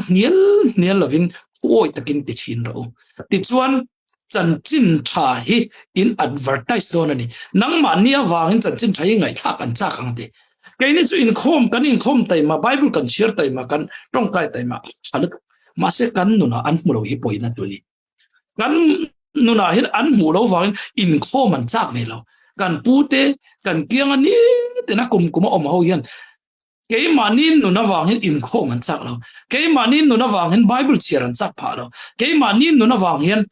nial lovin oi takin ti chin ro ti chuan chan chin tha hi in advertise don ani nang ma nia wangin chan chin thai ngai tha kan cha kang te cái này chú in khom tay mà Bible kan share tay mà kan trong cái tay mà chalut mà sẽ kan nuna an mulo hi poi na chuli kan nuna hin an mulo wang in khom man chak ne lo kan pute kan kiang ani te na kum om ho yan cái mà nin nuna wang hin in khom man chak lo cái mà nin nuna wang hin Bible share an chak pha lo cái mà nin nuna wang hin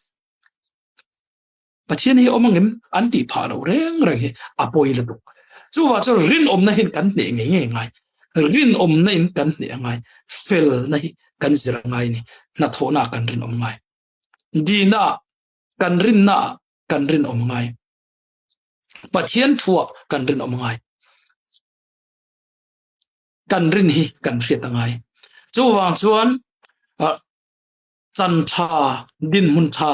pathian hi omangem an ti pha lo reng hi apoi le chu wa chu rin na hin kan ne ngai rin na in kan ne ngai fel na hi kan zira ngai ni na thona kan rin ngai dina kan rin ngai pathian thua kan rin ngai kan rin hi kan hriat ngai chu wang chuan ตันชาดินมุนชา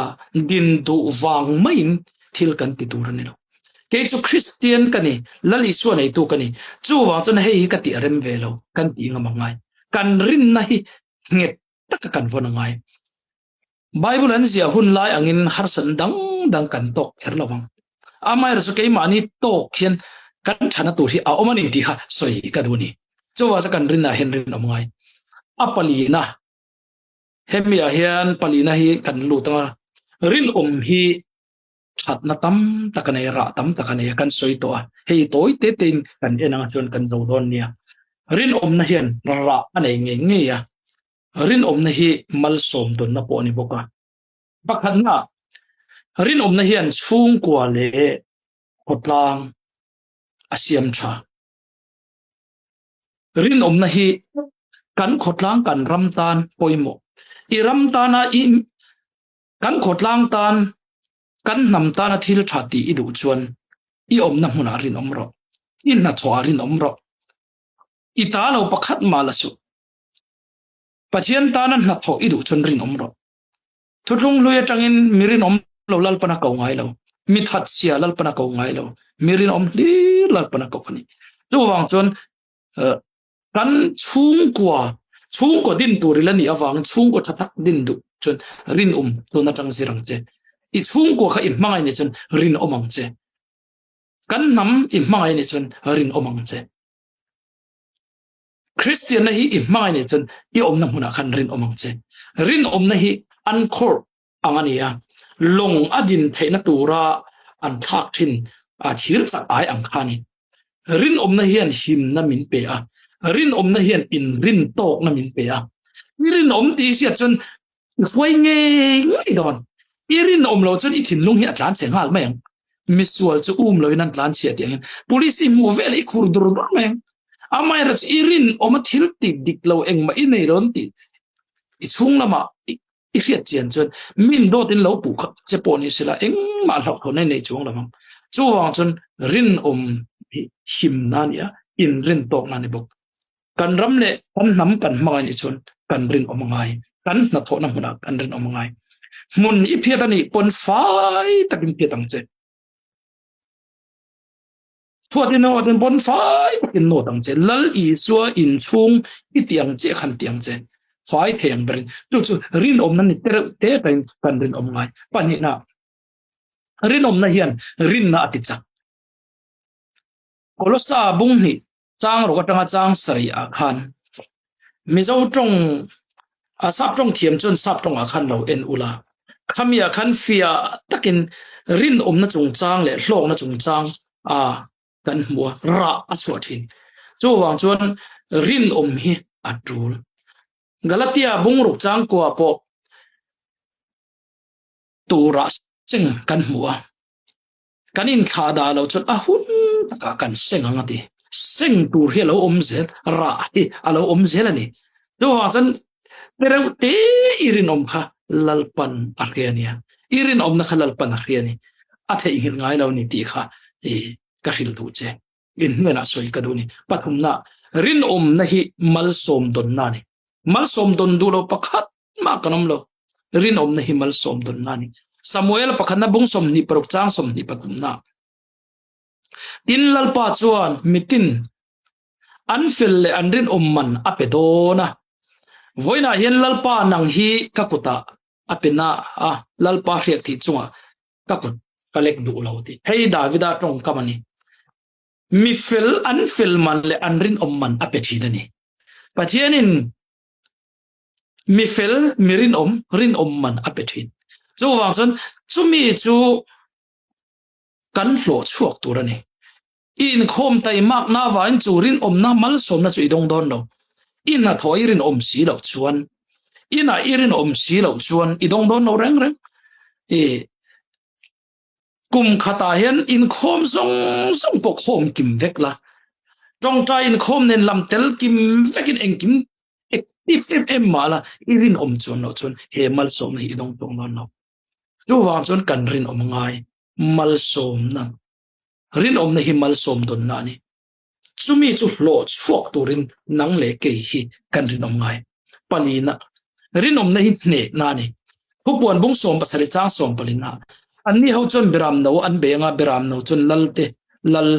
ดินดูวางไม่ทิลกันติตูรันนี่โลเกจูคริสเตียนกันนี่ลลิส่วนไอตูกันนี่จูวางจนให้กติเรมเวโลกันตีงมังไงกันรินนะเงียตะกันวนไงไบเบิลอันเสียหุ่นไลอังินฮาร์สันดังกันตกเฮรลวังอาไม่รู้สึกไอ้มานี่ตกเขียนกันฉันตัวที่เอามันนี่ดีค่ะสวยกันดูนี่จูว่าจะกันรินนะเห็นรินอมไงอัปลีนะเฮมีอาเฮียนปลีนะฮีกันลูตังรินฮีชัดนะตั้มตะกันเอระตั้มตะกันเอกันสวยตัวเฮตัวเตติงกันเอนังชวนกันโดนเนี่ยรินนะเฮียนระอันเองเงี้ยรินนะฮีมัลสมตุนนะปอนี่บอกว่าบักฮันนะรินนะเฮียนชุ่งกว่าเล่หดลางอาเซียมชารินนะฮีกันหดลางกันรำตานปอยโมอีรำตานะอีกันขดล้างตานกันนำตานะที่ชาติอีดูจวนอีนำหุนารินรออีนัทวารินรออีตาเราประคัดมาละสุปัจจัยตานั้นนัทวอีดูจวนรินรอทุกลงลุยจังอินมิรินเราลัลปนักเอาไงเรามิทัดเสียลัลปนักเอาไงเรามิรินลีลัลปนักเอาฟันนี่ดูวางจวนกันชุ่งกว่าดินตัวริลันนี่อวังชุ่งกว่าทักดินดูจนรินตัวนัจังสิรังเจอีชุ่งกว่าเขาอิมมังไงเนี่ยจนรินมังเจกันนำอิมมังไงเนี่ยจนรินมังเจคริสเตียนนะฮีอิมมังไงเนี่ยจนอีนำหุนาคันรินมังเจรินนะฮีอันคอร์อังอันนี้ลงอดินเทนตูระอันทักทินชีรสักไออังคานีรินนะฮีอันหิมน้ำมินเปียรินนะฮีอันอินรินโตกน้ำมินเปียรินตีเสียจนสวยเงี้ยดอนอีรินเราจนอีถิ่นลุงเหียจานเสียงหักแม่งมิสวลจะเลยนั่นจานเสียเดียง polisi มูเวลอีคูร์ดรูแม่งอาไม่รักอีรินทิลติดิกเราเองมาอีเนรอนติอีชุ่งละมาอีเสียเจียนจนมินโดดินเราปุกจะปนิสิละเองมาหลอกคนในช่วงละมั้งจู่วางจนรินหิมนั่นเนี่ยอินรินตกนั่นนี่บอกกันรำเล่กันน้ำกันมาในชนกันรินมังไงกันนัทโทน้ำมันกันรินมังไงมุนอีเพียรนี่ปนไฟตะกินเพียตังเจทั่วที่โน่เป็นปนไฟตะกินโน่ตังเจลัลอีสัวอินชุงอีเตียงเจขันเตียงเจไฟเทียงบรินจู่รินนั่นนี่เตะเป็นกันรินมังไงปัญญานะรินนั่นเฮียนรินน่ะอติจักโคลสาบุงนี่จางรกตังจางสรีอาคันมิโซจงสับจงเทียมจนสับจงอาคันเราเอ็นอุลาขมีอาคันฟิอาตะกินรินนะจงจางเลยโลกนะจงจางกันหัวระอสวทินจู่วางจวนรินฮีอัดรูลกาลาติอาบุงรุกจางกัวปอตูระซึ่งกันหัวกันอินขาดาเราจนหุ่นตะกากันเซ็งอังตีเซ็งตูเฮเราเซลระฮีเราเซลนี่ดูว่าจันเรื่องเตอีรินค่ะลัลปันอาเรียนีอีรินนะค่ะลัลปันอาเรียนีอาเทอิงไงเรานี่ตีค่ะกระหิลตูเจอินเงินอาศัยกันดูนี่ปัทุมนะรินนะฮีมัลสมดนนานี่มัลสมดนดูเราประคัดมากกันเรารินนะฮีมัลสมดนนานี่ซามูเอลประคัดนะบุงสมนี่ปรุกจางสมนี่ปัทุมนะตินลัลปาจวนมิตินอันฟิลเลอันรินมันอเปโดนะvoina hian lalpa nang hi kakuta apena lalpa riak thi chunga kakut kalek du lauti hei davida tong kamani mi fil an fil man le anrin man apethi dani pathianin mi fil mirin rin man apethi chu wangchon chumi chu kan hlo chuak turani in khom tai mak na wain chu rin na mal som na chu idong don lo ina thoirin si lo chuan ina irin si lo chuan idong don no reng kum khata hian in khom song po khom kim vekla tong ta in khom nen lam tel kim vekin engkim active em mala irin chuan no chuan he mal som hi idong tong non no chu wang chuan kan rin ngai mal som na rin na hi mal som don na ni chumi chu hlo chuak turin nang le ke hi kan rin ngai palina rin om na hitne na ni hupuan bung som pasari chang som palina anni ho chon biram no an benga biram no chon lalte lal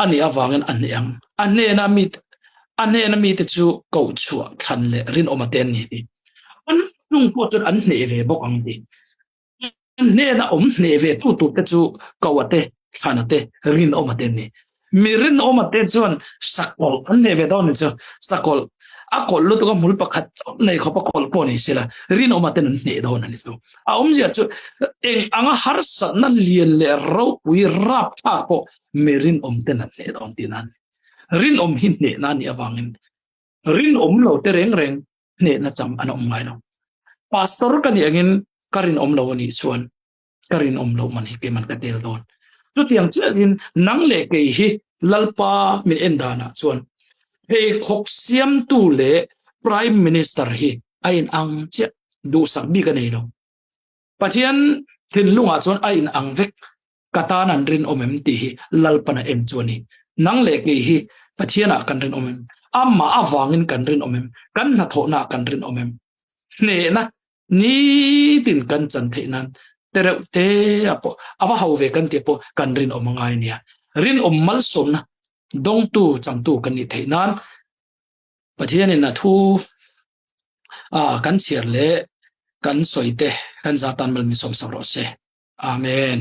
ani awangen anniang anne na mi te chu ko chua than le rin om aten ni an lung po chon an ne ve bok ang ti ne na om ne ve tu te chu ko ate thanate rin om aten ni mirin om aten chuan sakol an ne ve don ni chu sakol akol lu to ka mul pakhat chop nei kho pakol po ni sila rin om aten ne don ni chu a om ji chu eng anga har sat na lien le ro pui rap tha ko mirin om ten ne don ti nan rin om hin ne na ni awangin rin om lo te reng ne na cham an om ngai lo pastor kan yangin karin om lo ni suan karin om lo man hi ke man ka tel don chu tiang chin nang le ke hi lalpa min endana chuan he khok siam tu le prime minister hi ain ang che du sak bi ka nei lo pathian thin lunga chuan ain ang vek katanan rin omem ti hi lalpana em chuani nang le ke hi pathiana kan rin omem amma awangin kan rin omem kan na thona kan rin omem ne na ni tin kan chan theinan tere te apo awa hauve kan te po kan rin omangai nia rin ommal som na dong tu chang tu kan ni theinan pathian na thu kan chiar le kan soite kan zatan mal mi som saro se amen